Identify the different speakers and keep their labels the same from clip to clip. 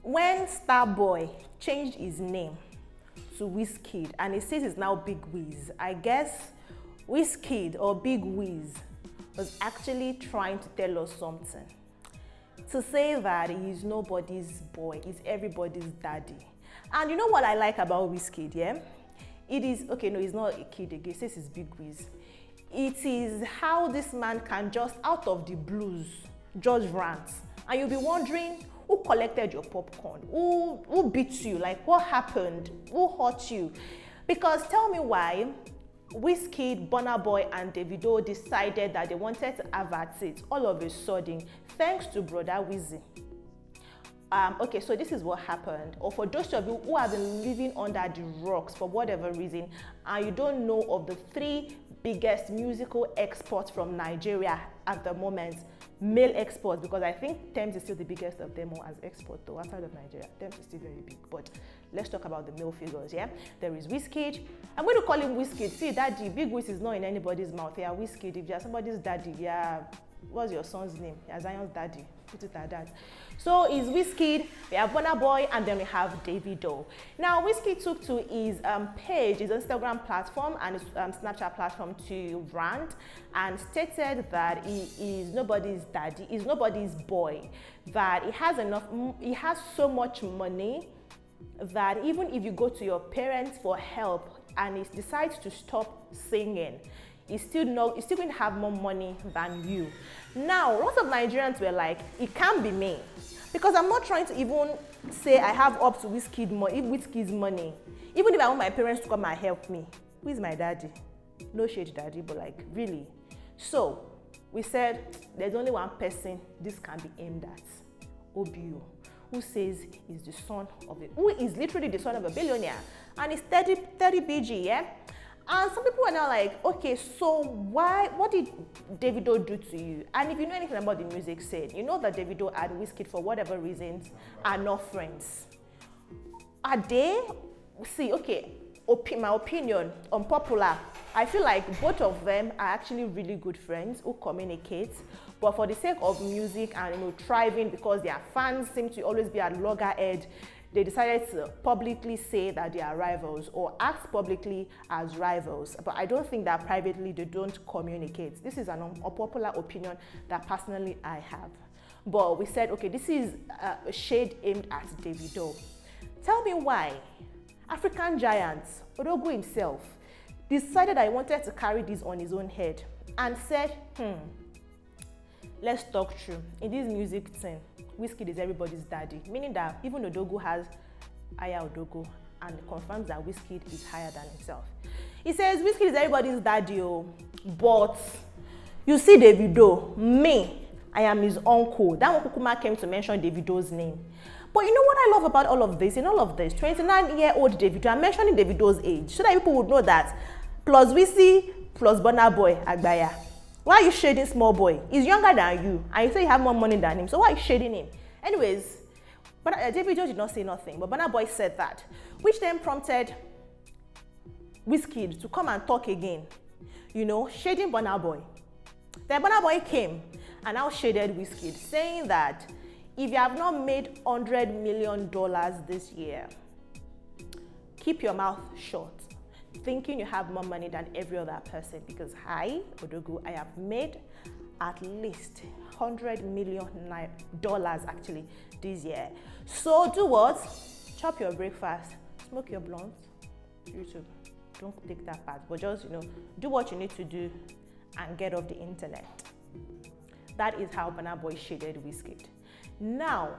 Speaker 1: When Starboy changed his name to Wizkid and he says it's now Big Wiz, I guess Wizkid or Big Wiz was actually trying to tell us something. To say that he's nobody's boy, he's everybody's daddy. And you know what I like about Wizkid, yeah? It is, okay, no, he's not a kid again, he says it's Big Wiz. It is how this man can just, out of the blues, just rant. And you'll be wondering, who collected your popcorn? Who beat you? Like, what happened? Who hurt you? Because tell me why Wizkid, BurnaBoy, and Davido decided that they wanted to avert it all of a sudden, thanks to Brother Wizzy. Okay, so this is what happened. Or for those of you who have been living under the rocks for whatever reason, and you don't know of the 3 biggest musical exports from Nigeria at the moment, male exports, because I think Thames is still the biggest of them all as export though, outside of Nigeria. Thames is still very big, but let's talk about the male figures, yeah? There is Wizkid. I'm going to call him Wizkid. See, daddy, Big Wiz is not in anybody's mouth. Yeah, Wizkid. If you're somebody's daddy, yeah, what's your son's name? Yeah, Zion's daddy. Put it like that. So it's Wizkid, we have BurnaBoy, and then we have Davido. Now, Wizkid took to his page, his Instagram platform and his Snapchat platform to rant and stated that he is nobody's daddy, he's nobody's boy, that he has so much money that even if you go to your parents for help and he decides to stop singing, he's still going to have more money than you. Now, lots of Nigerians were like, it can't be me. Because I'm not trying to even say I have up to Wizkid's money. Even if I want my parents to come and help me. Who is my daddy? No shade daddy, but like, really. So, we said, there's only one person this can be aimed at. Obio, who says he's the son of who is literally the son of a billionaire. And he's 30 BG, yeah? And some people are now like, okay, so what did Davido do to you? And if you know anything about the music scene, you know that Davido and Wizkid, for whatever reasons, are not friends. Are they? See, okay, my opinion, unpopular. I feel like both of them are actually really good friends who communicate, but for the sake of music and thriving, because their fans seem to always be at loggerhead, they decided to publicly say that they are rivals or act publicly as rivals. But I don't think that privately they don't communicate. This is an unpopular opinion that personally I have. But we said, okay, this is a shade aimed at Davido. Tell me why African giant, Odogu himself, decided that he wanted to carry this on his own head and said, let's talk true. In this music thing, Wizkid is everybody's daddy, meaning that even Odogu has higher Odogu and confirms that Wizkid is higher than himself. He says Wizkid is everybody's daddy, but you see Davido, me, I am his uncle. That one Kukuma came to mention Davido's name. But you know what I love about all of this? In all of this, 29-year-old Davido, I'm mentioning Davido's age so that people would know that plus Wizzy plus BurnaBoy Agbaya. Why are you shading small boy? He's younger than you, and you say you have more money than him, so why are you shading him? Anyways, but Davido did not say nothing, but BurnaBoy said that, which then prompted Wizkid to come and talk again, shading BurnaBoy. Then BurnaBoy came and now shaded Wizkid, saying that if you have not made $100 million this year, keep your mouth shut, thinking you have more money than every other person, because I, Odogu, I have made at least $100 million actually this year. So do what? Chop your breakfast, smoke your blunt. YouTube, don't take that part, but just do what you need to do and get off the internet. That is how BurnaBoy shaded Wizkid. Now,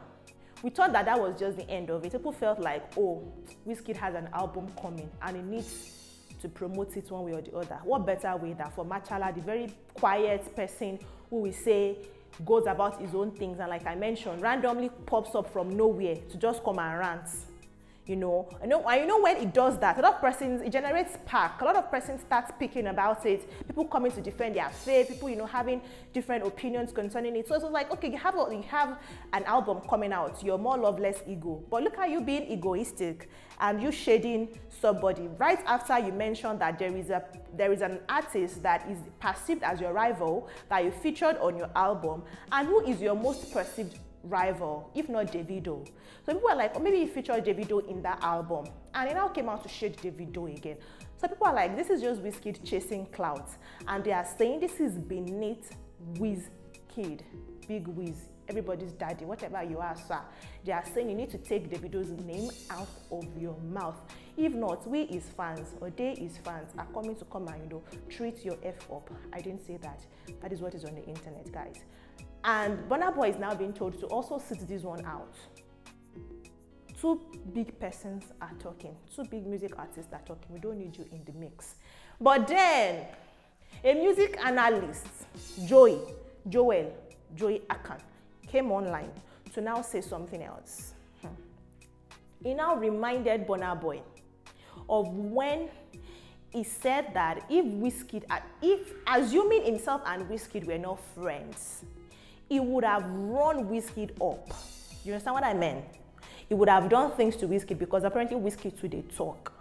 Speaker 1: we thought that was just the end of it. People felt like, oh, Wizkid has an album coming and he needs to promote it one way or the other. What better way than for Machala, the very quiet person who we say goes about his own things and, like I mentioned, randomly pops up from nowhere to just come and rant. You know when it does that, a lot of persons, it generates spark. A lot of persons start speaking about it. People coming to defend their faith. People, having different opinions concerning it. So it's like, okay, you have an album coming out. You're more love, less ego. But look at you being egoistic and you shading somebody right after you mentioned that there is an artist that is perceived as your rival that you featured on your album, and who is your most perceived rival, if not Davido. So people are like, oh, maybe he featured Davido in that album, and it now came out to shade Davido again. So people are like, this is just Wizkid chasing clouds, and they are saying this is beneath Wizkid, Big Wiz, everybody's daddy, whatever you are, sir. They are saying you need to take Davido's name out of your mouth. If not, we his fans or they his fans are coming to come and treat your F up. I didn't say that. That is what is on the internet, guys. And BurnaBoy is now being told to also sit this one out. Two big persons are talking. Two big music artists are talking. We don't need you in the mix. But then, a music analyst, Joey Akan, came online to now say something else. He now reminded BurnaBoy of when he said that if assuming himself and Wizkid were not friends, he would have run Wizkid up. You understand what I meant? He would have done things to Wizkid because apparently Wizkid too they talk.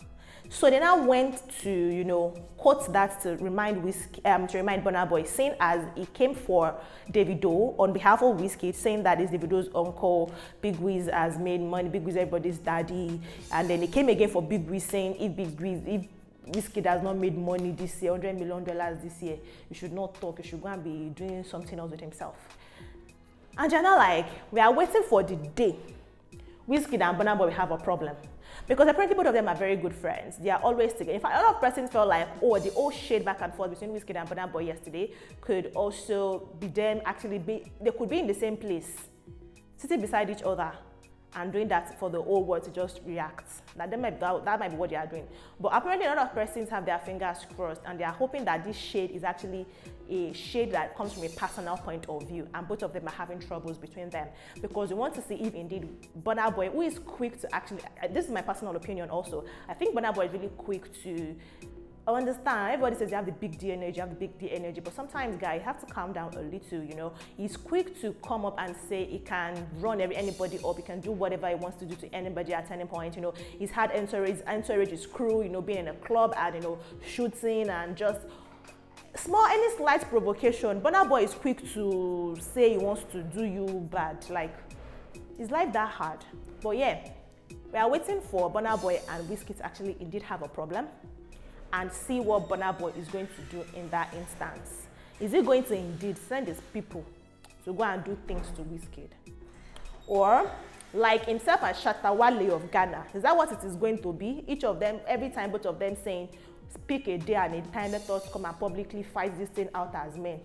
Speaker 1: So they now went to, quote that to remind BurnaBoy, saying as he came for Davido on behalf of Wizkid, saying that is Davido's uncle, Big Wiz has made money, Big Wiz everybody's daddy, and then he came again for Big Wiz saying if Wizkid has not made money this year, $100 million this year, you should not talk, you should go and be doing something else with himself. And they're now like, we are waiting for the day Wizkid and BurnaBoy will have a problem. Because apparently both of them are very good friends. They are always together. In fact, a lot of persons felt like, oh, the old shade back and forth between Wizkid and BurnaBoy yesterday could also be them they could be in the same place, sitting beside each other and doing that for the whole world to just react. That might be what they are doing. But apparently a lot of persons have their fingers crossed and they are hoping that this shade is actually a shade that comes from a personal point of view, and both of them are having troubles between them, because we want to see if indeed BurnaBoy, who is quick to actually, this is my personal opinion also, I think BurnaBoy is really quick to understand. Everybody says you have the big D energy, but sometimes, guys, you have to calm down a little. He's quick to come up and say he can run anybody up, he can do whatever he wants to do to anybody at any point. He's had entourage his crew, being in a club and shooting and just any slight provocation. BurnaBoy is quick to say he wants to do you bad. Like, is life that hard? But yeah, we are waiting for BurnaBoy and Wizkid to actually indeed have a problem and see what BurnaBoy is going to do in that instance. Is he going to indeed send his people to go and do things to Wizkid? Or, like himself and Shatta Wale of Ghana, is that what it is going to be? Each of them, every time both of them saying, speak a day and a time, let us come and publicly fight this thing out as men.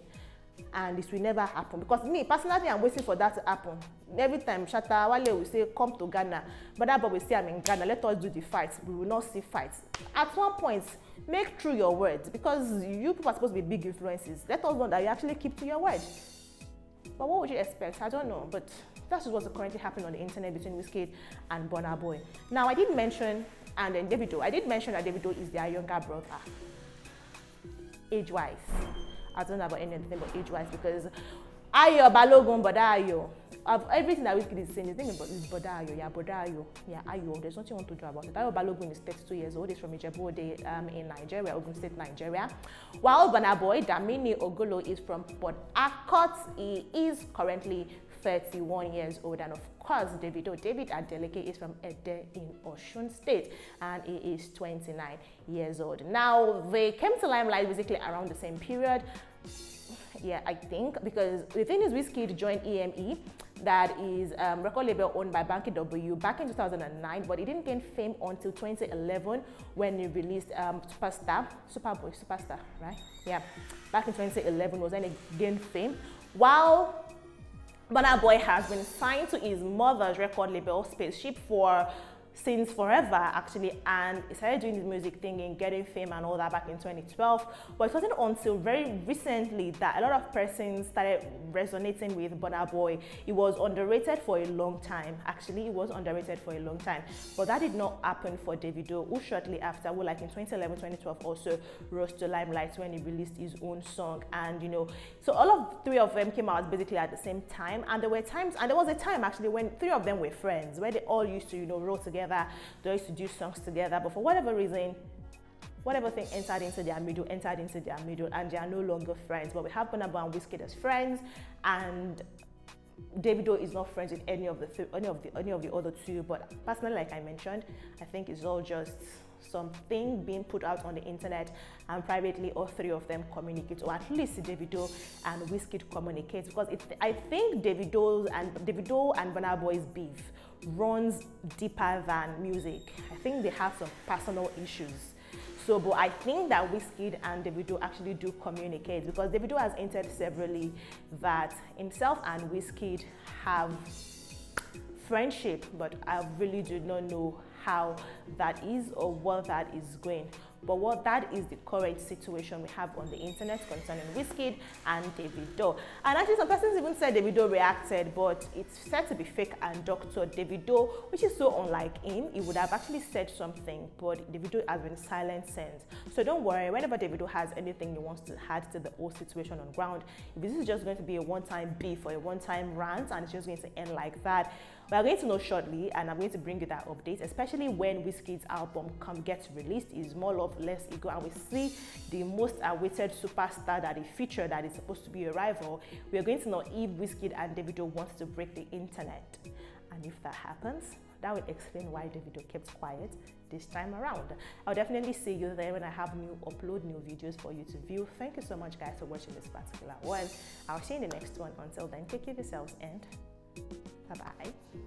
Speaker 1: And this will never happen. Because me, personally, I'm waiting for that to happen. Every time Shatta Wale will say, come to Ghana, but that boy will say, I'm in Ghana, let us do the fights. We will not see fights. At one point, make true your words, because you people are supposed to be big influences. Let us know that you actually keep to your word. But what would you expect? I don't know. But that's just what's currently happening on the internet between Wizkid and BurnaBoy. Now, I did mention, and then Davido, I did mention that Davido is their younger brother, age-wise. I don't know about anything but age-wise, because Ayo Balogun, Boda Ayo. Of everything that Wizkid is saying, his name is Boda Ayo. Yeah, Boda Ayo. Yeah, Ayo. There's nothing you want to do about it. Ayo Balogun is 32 years old. He's from Ijebu-Ode in Nigeria, Ogun State, Nigeria. While BurnaBoy, Damini Ogolo, is from Port Harcourt. He is currently 31 years old. And of course, David Adeleke is from Ede in Osun State, and he is 29 years old. Now, they came to limelight basically around the same period. Yeah, I think, because the thing is, Wizkid joined EME, that is a record label owned by BankOgbi back in 2009, but he didn't gain fame until 2011 when he released Superstar, right? Yeah, back in 2011 was when he gained fame. While BurnaBoy has been signed to his mother's record label, Spaceship, since forever actually, and he started doing his music thing and getting fame and all that back in 2012. But it wasn't until very recently that a lot of persons started resonating with BurnaBoy. He was underrated for a long time. Actually, he was underrated for a long time. But that did not happen for Davido, who shortly after, like in 2011, 2012, also rose to limelight when he released his own song. And so all of three of them came out basically at the same time. And there was a time actually when three of them were friends, where they all used to roll together. They used to do songs together, but for whatever reason, whatever thing entered into their middle, and they are no longer friends. But we have BurnaBoy and Wizkid as friends, and Davido is not friends with any of the other two, but personally, like I mentioned, I think it's all just something being put out on the internet, and privately all three of them communicate, or at least Davido and Wizkid communicate, because I think Davido and BurnaBoy's beef runs deeper than music. I think they have some personal issues. So, but I think that Wizkid and Davido actually do communicate, because Davido has hinted severally that himself and Wizkid have friendship, but I really do not know how that is or what that is going. But what that is the current situation we have on the internet concerning Wizkid and Davido. And actually some persons even said Davido reacted, but it's said to be fake and doctored. Davido, which is so unlike him, he would have actually said something, but Davido has been silent since. So don't worry, whenever Davido has anything he wants to add to the whole situation on ground, if this is just going to be a one-time beef or a one-time rant and it's just going to end like that, we are going to know shortly, and I'm going to bring you that update, especially when Wizkid's album gets released. Is More Love, Less Ego, and we see the most awaited superstar that he featured that is supposed to be a rival. We are going to know if Wizkid and Davido want to break the internet. And if that happens, that will explain why Davido kept quiet this time around. I'll definitely see you there when I have upload new videos for you to view. Thank you so much, guys, for watching this particular one. I'll see you in the next one. Until then, take care of yourselves and bye-bye.